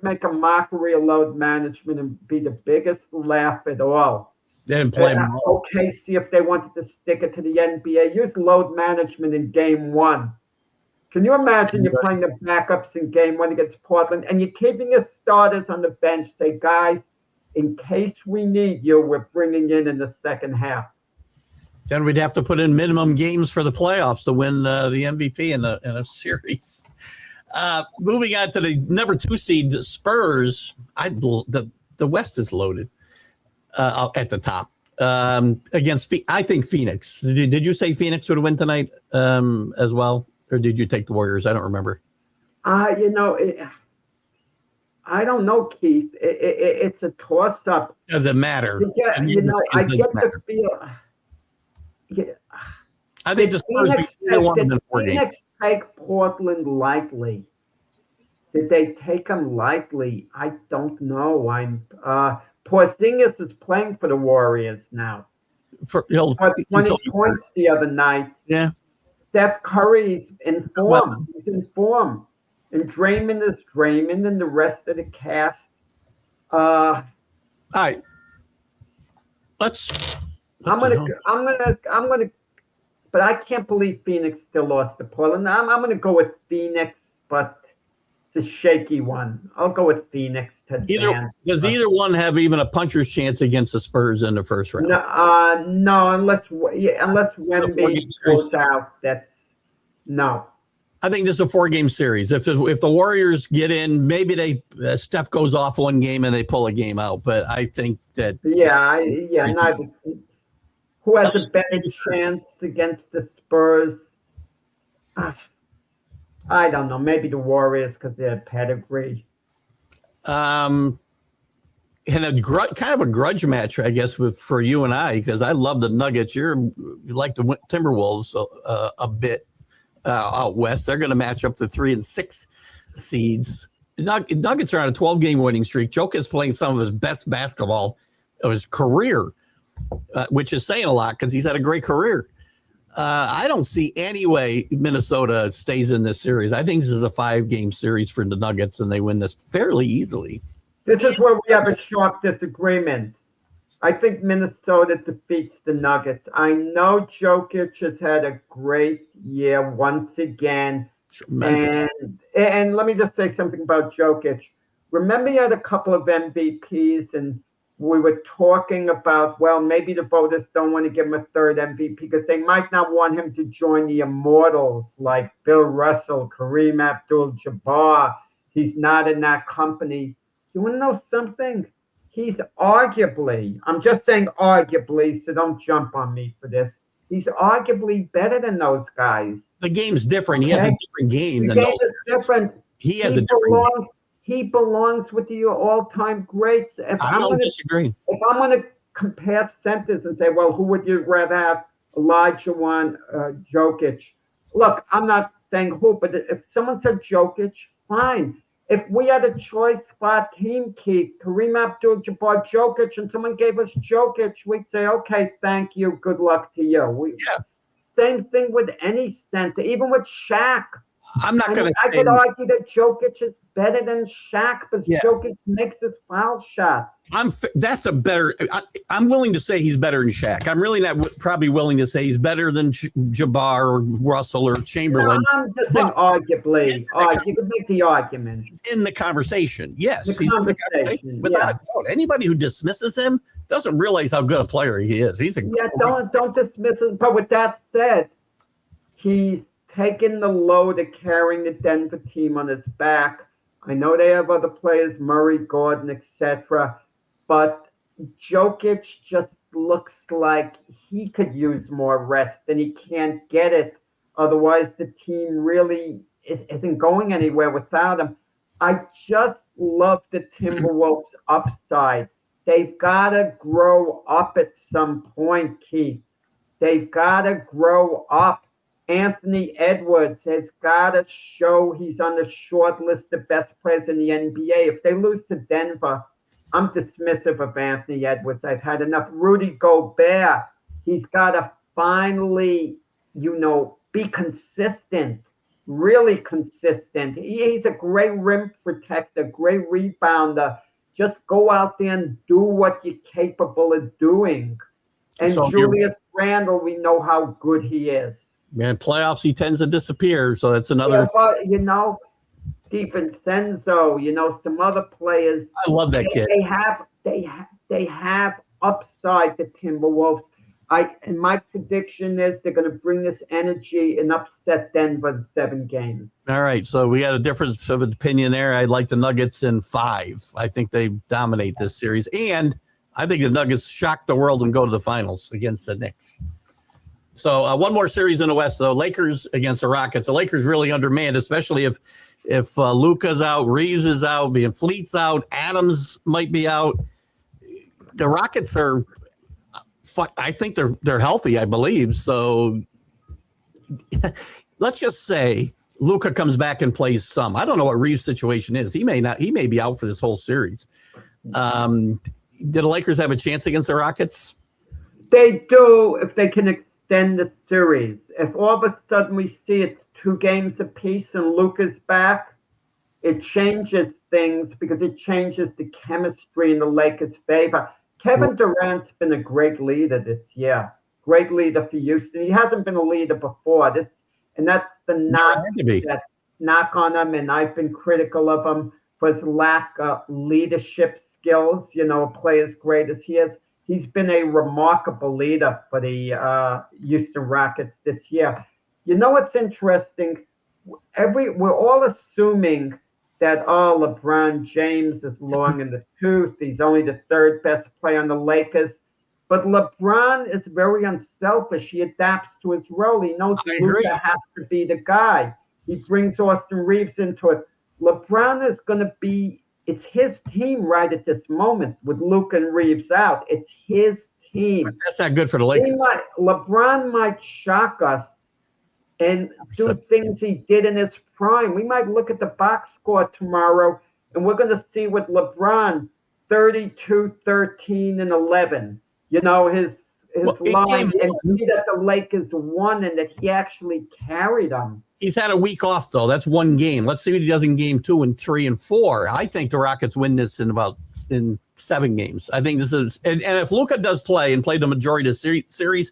make a mockery of load management and be the biggest laugh at all. They didn't play them all. Okay, see if they wanted to stick it to the NBA. Use load management in game 1. Can you imagine you're playing the backups in game 1 against Portland and you're keeping your starters on the bench? Say, guys, in case we need you, we're bringing in the second half. Then we'd have to put in minimum games for the playoffs to win the MVP in a series. Moving on to the number 2 seed, the Spurs. The West is loaded at the top against. I think Phoenix. Did you say Phoenix would win tonight as well, or did you take the Warriors? I don't remember. I don't know, Keith. It's a toss-up. Doesn't matter. I get the feel. Yeah. I think the Spurs Phoenix take Portland lightly. Did they take them lightly? I don't know. Porzingis is playing for the Warriors now. For, you know, But 20 points the other night. yeah. Steph Curry's in form. He's in form. And Draymond is Draymond, and the rest of the cast. All right. I'm gonna. But I can't believe Phoenix still lost to Portland. I'm gonna go with Phoenix, but it's a shaky one. I'll go with Phoenix to advance. Does either one have even a puncher's chance against the Spurs in the first round? No, unless Wemby goes out. That's no. I think this is a 4-game series. If the Warriors get in, maybe Steph goes off one game and they pull a game out. But I think that who has a better chance against the Spurs? I don't know. Maybe the Warriors because they're pedigree. And kind of a grudge match, I guess, for you and I, because I love the Nuggets. You like the Timberwolves a bit out west. They're going to match up the 3 and 6 seeds. Nuggets are on a 12-game winning streak. Jokic is playing some of his best basketball of his career, which is saying a lot because he's had a great career. I don't see any way Minnesota stays in this series. I think this is a 5-game series for the Nuggets, and they win this fairly easily. This is where we have a sharp disagreement. I think Minnesota defeats the Nuggets. I know Jokic has had a great year once again. Tremendous. And let me just say something about Jokic. Remember he had a couple of MVPs, and we were talking about, well, maybe the voters don't want to give him a third MVP because they might not want him to join the immortals like Bill Russell, Kareem Abdul-Jabbar. He's not in that company. You want to know something? He's arguably, I'm just saying arguably, so don't jump on me for this. He's arguably better than those guys. The game's different. Okay? He has a different game. The game is different. He has a different game. He belongs with the all-time greats. I don't disagree. If I'm going to compare centers and say, well, who would you rather have, Elijah Jokic? Look, I'm not saying who, but if someone said Jokic, fine. If we had a choice spot team, Keith, Kareem Abdul-Jabbar, Jokic, and someone gave us Jokic, we'd say, okay, thank you, good luck to you. Same thing with any center, even with Shaq. I'm not going to. I could argue that Jokic is better than Shaq, but Jokic makes his foul shots. I'm willing to say he's better than Shaq. I'm really not probably willing to say he's better than Jabbar or Russell or Chamberlain. No, I'm just saying arguably. You could make the argument. He's in the conversation. Yes. He's in the conversation. Without a doubt. Anybody who dismisses him doesn't realize how good a player he is. He's don't dismiss him. But with that said, he's taking the load of carrying the Denver team on his back. I know they have other players, Murray, Gordon, etc. But Jokic just looks like he could use more rest and he can't get it. Otherwise, the team really isn't going anywhere without him. I just love the Timberwolves' upside. They've got to grow up at some point, Keith. They've got to grow up. Anthony Edwards has got to show he's on the short list of best players in the NBA. If they lose to Denver, I'm dismissive of Anthony Edwards. I've had enough. Rudy Gobert, he's got to finally, be consistent, really consistent. He's a great rim protector, great rebounder. Just go out there and do what you're capable of doing. And so Julius Randle, we know how good he is. Man, playoffs, he tends to disappear. So that's another. Yeah, DiVincenzo, some other players. I love that kid. They have upside, the Timberwolves. And my prediction is they're going to bring this energy and upset Denver in 7 games. All right, so we got a difference of opinion there. I like the Nuggets in 5. I think they dominate this series, and I think the Nuggets shock the world and go to the finals against the Knicks. So one more series in the West, though. Lakers against the Rockets. The Lakers really undermanned, especially if Luka's out, Reeves is out, Van Fleet's out, Adams might be out. The Rockets are, I think they're healthy, I believe. So let's just say Luka comes back and plays some. I don't know what Reeves' situation is. He may be out for this whole series. the Lakers have a chance against the Rockets? They do if they can extend the series. If all of a sudden we see it's 2 games apiece and Luka's back, it changes things because it changes the chemistry in the Lakers' favor. Kevin Durant's been a great leader this year. Great leader for Houston. He hasn't been a leader before. And that's the knock on him, and I've been critical of him for his lack of leadership skills, a player as great as he is. He's been a remarkable leader for the Houston Rockets this year. You know what's interesting? We're all assuming that, LeBron James is long in the tooth. He's only the 3rd best player on the Lakers. But LeBron is very unselfish. He adapts to his role. He knows Luka has to be the guy. He brings Austin Reeves into it. LeBron is going to be, it's his team right at this moment with Luka and Reeves out. It's his team. But that's not good for the Lakers. LeBron might shock us and do things he did in his prime. We might look at the box score tomorrow, and we're going to see with LeBron 32, 13, and 11. His line, and see that the Lakers won and that he actually carried them. He's had a week off, though. That's 1 game. Let's see what he does in game 2 and 3 and 4. I think the Rockets win this in 7 games. I think this is, and if Luka does play and play the majority of the series,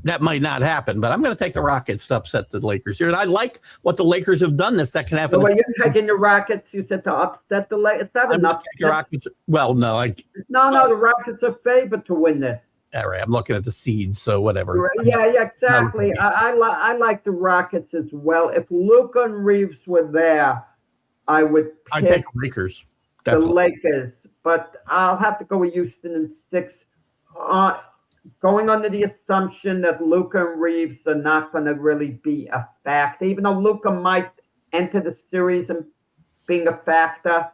that might not happen. But I'm going to take the Rockets to upset the Lakers here. And I like what the Lakers have done the second half of the season. You're taking the Rockets. You said to upset the Lakers. It's not enough. The Rockets. Well, no, No. The Rockets are favored to win this. All right, I'm looking at the seeds, so whatever. Yeah, exactly. I like the Rockets as well. If Luka and Reeves were there, I would I'd take the Lakers. Definitely. The Lakers, but I'll have to go with Houston in 6. Going under the assumption that Luka and Reeves are not going to really be a factor, even though Luka might enter the series and being a factor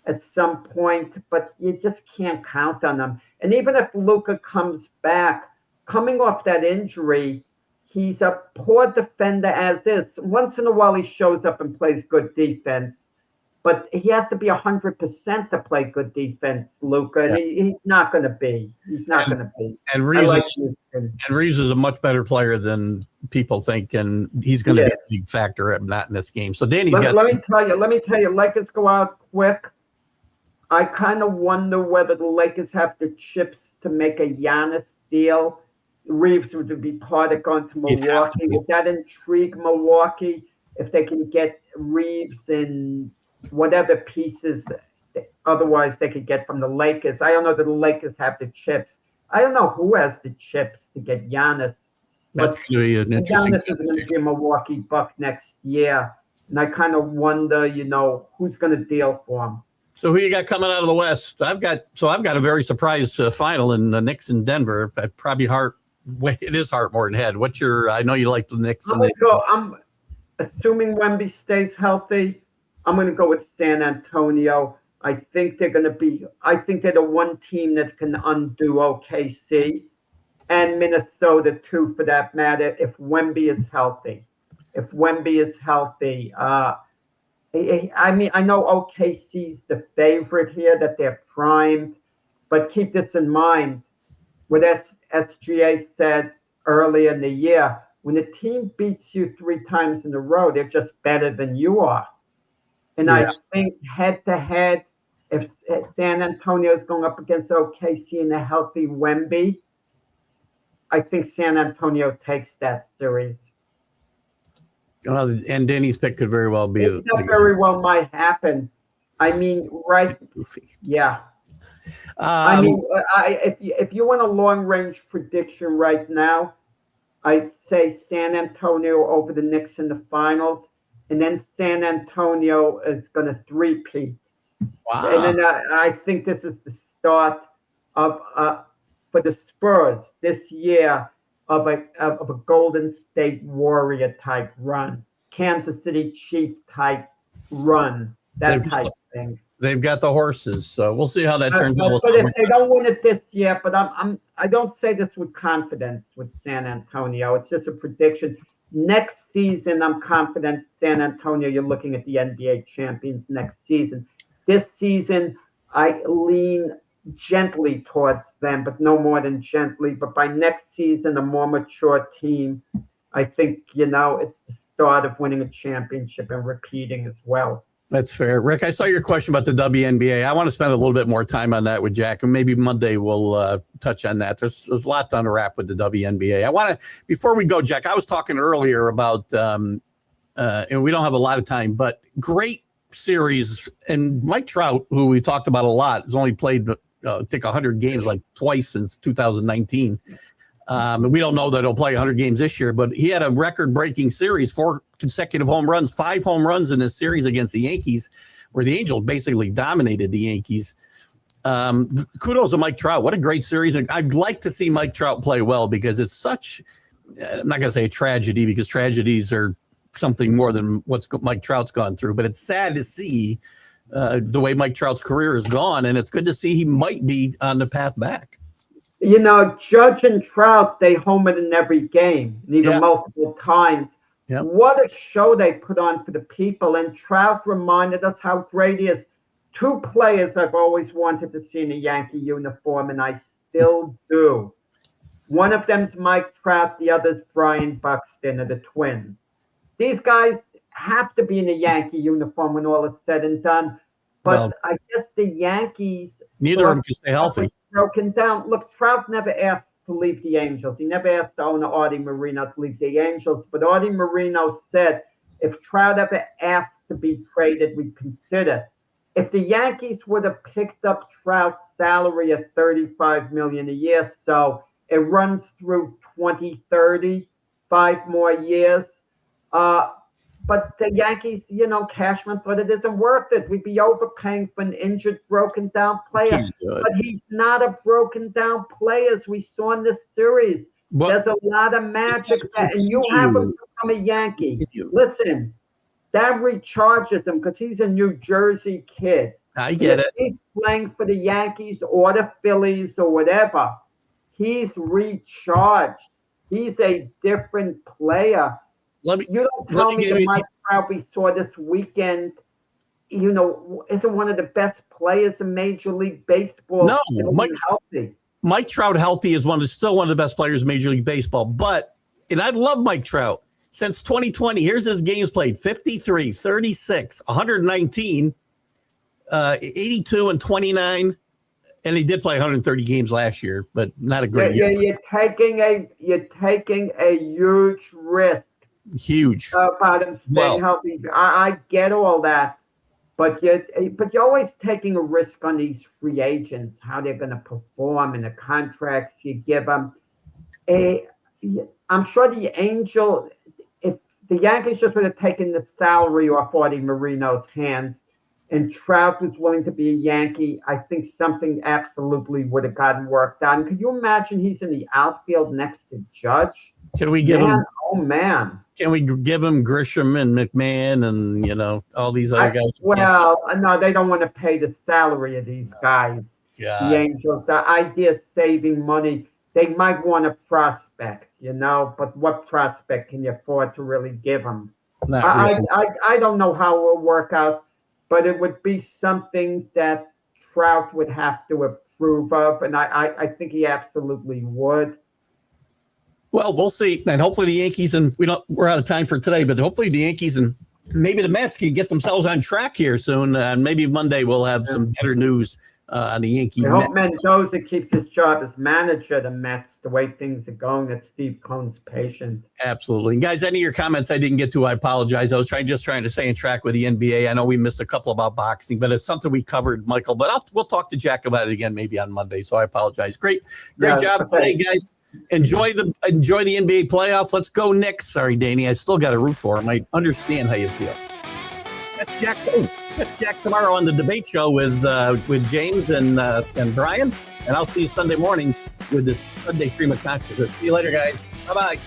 at some point, but you just can't count on them. And even if Luka comes back, coming off that injury, he's a poor defender as is. Once in a while, he shows up and plays good defense, but he has to be 100% to play good defense, Luka. And he's not going to be. He's not going to be. And Reeves is a much better player than people think, and he's going to be a big factor, not in this game. So Danny's got. Let me tell you, Lakers go out quick. I kind of wonder whether the Lakers have the chips to make a Giannis deal. Reeves would be part of going to Milwaukee. Would that intrigue Milwaukee if they can get Reeves in whatever pieces otherwise they could get from the Lakers? I don't know that the Lakers have the chips. I don't know who has the chips to get Giannis. That's going to be an interesting. Giannis is going to be a Milwaukee Buck next year. And I kind of wonder, who's going to deal for him. So who you got coming out of the West? I've got a very surprise final in the Knicks in Denver. Probably heart. It is heart more than head. What's your? I know you like the Knicks. I'm assuming Wemby stays healthy. I'm going to go with San Antonio. I think they're the one team that can undo OKC and Minnesota too, for that matter. If Wemby is healthy, I mean, I know OKC's the favorite here, that they're primed, but keep this in mind. What SGA said earlier in the year, when a team beats you 3 times in a row, they're just better than you are. And I think head-to-head, if San Antonio is going up against OKC and a healthy Wemby, I think San Antonio takes that series. And Danny's pick could very well be. That very well might happen. I mean, right? Yeah. I mean, if you want a long-range prediction right now, I'd say San Antonio over the Knicks in the finals, and then San Antonio is going to three-peat. Wow. And then I think this is the start of for the Spurs this year of a Golden State Warrior type run, Kansas City Chief type run, that type of thing. They've got the horses, so we'll see how that turns out. But if they don't win it this year, but I don't say this with confidence with San Antonio. It's just a prediction. Next season, I'm confident San Antonio. You're looking at the NBA champions next season. This season, I lean gently towards them, but no more than gently. But by next season, a more mature team, I think, it's the start of winning a championship and repeating as well. That's fair. Rick, I saw your question about the WNBA. I want to spend a little bit more time on that with Jack, and maybe Monday we'll touch on that. There's a lot to unwrap with the WNBA. I want to, before we go, Jack, I was talking earlier about, and we don't have a lot of time, but great series. And Mike Trout, who we talked about a lot, has only played, I think, 100 games like twice since 2019. And we don't know that he'll play 100 games this year, but he had a record-breaking series, 4 consecutive home runs, 5 home runs in this series against the Yankees, where the Angels basically dominated the Yankees. Kudos to Mike Trout. What a great series. And I'd like to see Mike Trout play well because it's such, I'm not going to say a tragedy because tragedies are something more than what Mike Trout's gone through, but it's sad to see the way Mike Trout's career has gone, and it's good to see he might be on the path back. Judge and Trout, they homered in every game, and even multiple times. Yep. What a show they put on for the people. And Trout reminded us how great he is. 2 players I've always wanted to see in a Yankee uniform, and I still do. One of them's Mike Trout, the other's Brian Buxton of the Twins. These guys have to be in a Yankee uniform when all is said and done. But I guess the Yankees... Neither of them can stay healthy. Broken down. Look, Trout never asked to leave the Angels. He never asked the owner, Artie Moreno, to leave the Angels. But Artie Moreno said, if Trout ever asked to be traded, we'd consider. If the Yankees would have picked up Trout's salary at $35 million a year, so it runs through 2030, 5 more years. But the Yankees, Cashman thought it isn't worth it. We'd be overpaying for an injured, broken down player. But he's not a broken down player, as we saw in this series. There's a lot of magic there, and you have him become a Yankee. Listen, that recharges him because he's a New Jersey kid. I get it. He's playing for the Yankees or the Phillies or whatever. He's recharged. He's a different player. You don't tell me that Mike Trout we saw this weekend, isn't one of the best players in Major League Baseball. No, healthy. Mike Trout healthy is still one of the best players in Major League Baseball. And I love Mike Trout. Since 2020, here's his games played: 53, 36, 119, 82, and 29. And he did play 130 games last year, but not a great year. You're taking a huge risk. Huge about him staying healthy. I get all that, but you're always taking a risk on these free agents, how they're going to perform in the contracts you give them. I'm sure the Angels, if the Yankees just would have taken the salary off Artie Moreno's hands, and Trout was willing to be a Yankee, I think something absolutely would have gotten worked out. And can you imagine he's in the outfield next to Judge? Can we give him? Oh man! Can we give him Grisham and McMahon and all these other guys? Well, no, they don't want to pay the salary of these guys. God. The Angels. The idea of saving money. They might want a prospect, but what prospect can you afford to really give them? I don't know how it will work out, but it would be something that Trout would have to approve of, and I think he absolutely would. Well, we'll see. And hopefully the Yankees, and we're out of time for today, but hopefully the Yankees and maybe the Mets can get themselves on track here soon. And maybe Monday we'll have some better news on the Yankees. I hope Mendoza keeps his job as manager of the Mets the way things are going, that Steve Cohn's patient. Absolutely. And guys, any of your comments I didn't get to, I apologize. I was trying to stay on track with the NBA. I know we missed a couple about boxing, but it's something we covered, Michael. But we'll talk to Jack about it again maybe on Monday. So I apologize. Great job today, guys. Enjoy the NBA playoffs. Let's go Knicks. Sorry, Danny. I still got to root for him. I understand how you feel. That's Jack tomorrow on the debate show with James and Brian. And I'll see you Sunday morning with the Sunday stream of consciousness. See you later, guys. Bye-bye.